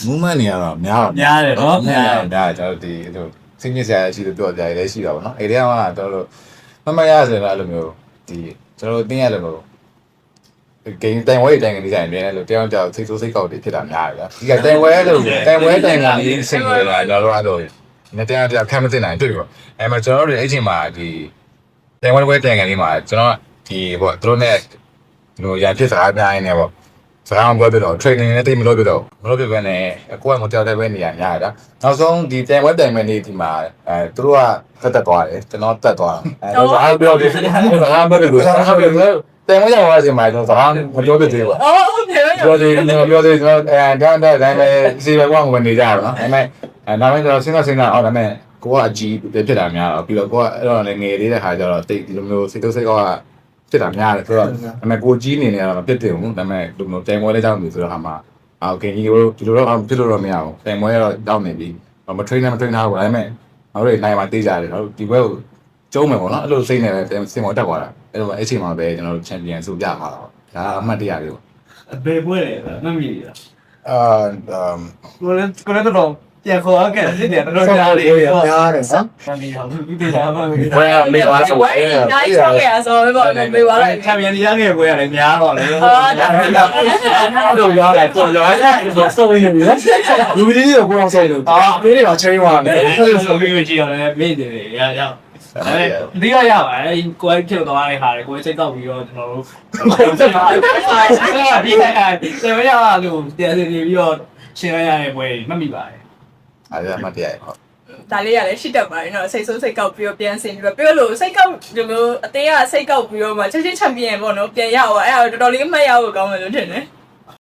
မူးမန်နေရတော့များတယ်နော်များကျွန်တော်ဒီစိတ်ညစ်စရာရှိလို့ပြောကြတယ်လည်းရှိတာပေါ့နော်အဲ့ဒီကမှကျွန်တော်တို့မရဆိုတော့အဲ့လိုမျိုးဒီကျွန်တော်တို့တင်းရလို့မျိုးဂိမ်းတိုင်ဝဲတိုင်ကနေဆိုင်နေတယ်လို့တောင်းကြောက်စိတ်ဆိုးစိတ်ကောက်တွေဖြစ်တာများတယ်ဗျာဒီကတိုင်ဝဲလို့တိုင်ဝဲတိုင်ကနေစိတ်တွေလာကျွန်တော်တို့အဲ့လိုနေတရားခံမသိနိုင်တွေ့ပြီပေါ့အဲ့မှာကျွန်တော်တို့အဲ့ချိန်မှာဒီတိုင်ဝဲတိုင်ကနေမှာကျွန်တော်ဒီပေါ့သူတို့နဲ့ရန်ဖြစ်စကားများနေတယ်ပေါ့စကားမပြောပြတော့ training နဲ့တိတ်မလုပ်ပြတော့မလုပ်ပြဘဲနဲ့ကိုယ်ကမတောက်တဲ့ဘဲနေရများတာနောက်ဆုံးဒီတိုင်ဝဲတိုင်မဲ့နေ့ဒီမှာသူတို့ကတက်သွားတယ်ကျွန်တော်တက်သွားတော့စကားပြောတယ်စကားမပြောဘူးစကားပြောတယ်တိုင်ဝဲရောက်သွားချိန်မှာကျွန်တော်စကားမပြောပြသေးဘူးပြောသေးကျွန်တော်ဒါနဲ့စီဘကွာဝင်နေကြတော့နော်ဒါပေမဲ့နောက်ပိုင်းကျွန်တော်စဉ်းစားအော်ဒါပေမဲ့ကိုကအကြီးဖြစ်တာများတော့ပြီးတော့ကိုကအဲ့တော့လည်းငယ်သေးတဲ့ခါကျတော့တိတ်ဒီလိုမျိုးစိတ်တုပ်စိတ်ကောကဖြစ်တာများတယ်ဆိုတော့ဒါပေမဲ့ကိုကြီးနေနေတော့မဖြစ်တယ်ဘူးဒါပေမဲ့ဒီလိုတိုင်ဝဲလေးကြောက်နေဆိုတော့ဟာမှာโอเคဒီလိုတော့ဖြစ်လို့တော့မရဘူးတိုင်ဝဲတော့တောက်နေပြီမ train နဲ့မ train ထားဘူးဒါပေမဲ့ငါတို့နိုင်မှာတေးကြတယ်ဒီဘက်ကိုကျုံးမယ်ပေါ့နော်အဲ့လိုစိတ်နဲ့စင်ပေါ်တက်သွားတာအဲ့လိုအဲ့ချိန်မှာပဲကျွန်တော်တို့ချန်ပီယံဆိုပြပါတော့ဒါအမှတ်တရလေးပေါ့ဘယ်ပွဲလဲမမီလား ကိုလည်းတော့ပြန်ခေါ်ရခဲ့တယ်တော်တော်များတယ်များတယ်နော်ဆမ်ပီယံဒီတရားမှာဘယ်မေးပါဆိုဝဲနိုင်ချောင်းရဆိုတော့မေးပါတော့ ချန်ပီယံတရားငယ်ပွဲရတယ်များတော့လေ ဟာဒါတော့ရောက်တယ်တော့ရောက်တယ်ဆိုရင်လူကြီးတွေကတော့ဆိုလို့အာအမေးတွေတော့ချိန်သွားတယ်ဆိုပြီးကြည့်ရတယ်မေးတယ်ရဒီကရပါတယ်ကိုယ်ဖြစ်သွားတဲ့ခါလေကိုယ်စိတ်တော့ပြီးတော့ကျွန်တော်တို့ဒီကရလို့တရားစီပြီးတော့ရှင်းရတဲ့ပွဲမှတ်မိပါတယ်အဲ့ဒါမှတ်တရဟုတ် ဒါလေးရလည်းရှိတတ်ပါတယ်နော်စိတ်ဆိုးစိတ်ကောက်ပြီးတော့ပြန်ဆင်ပြီးတော့ပြောလို့စိတ်ကောက်ဒီလိုအတင်းကစိတ်ကောက်ပြီးတော့မှချက်ချင်းချန်ပီယံပေါ့နော်ပြန်ရအောင်အဲ့ဒါတော်တော်လေးအမှတ်ရဖို့ကောင်းတယ်လို့ထင်တယ်